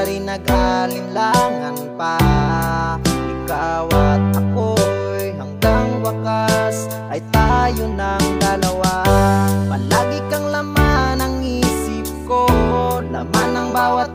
pa rin nag-alinlangan pa. Ikaw at ako'y hanggang wakas ay tayo ng dalawa. Palagi kang laman ng isip ko, laman ng bawat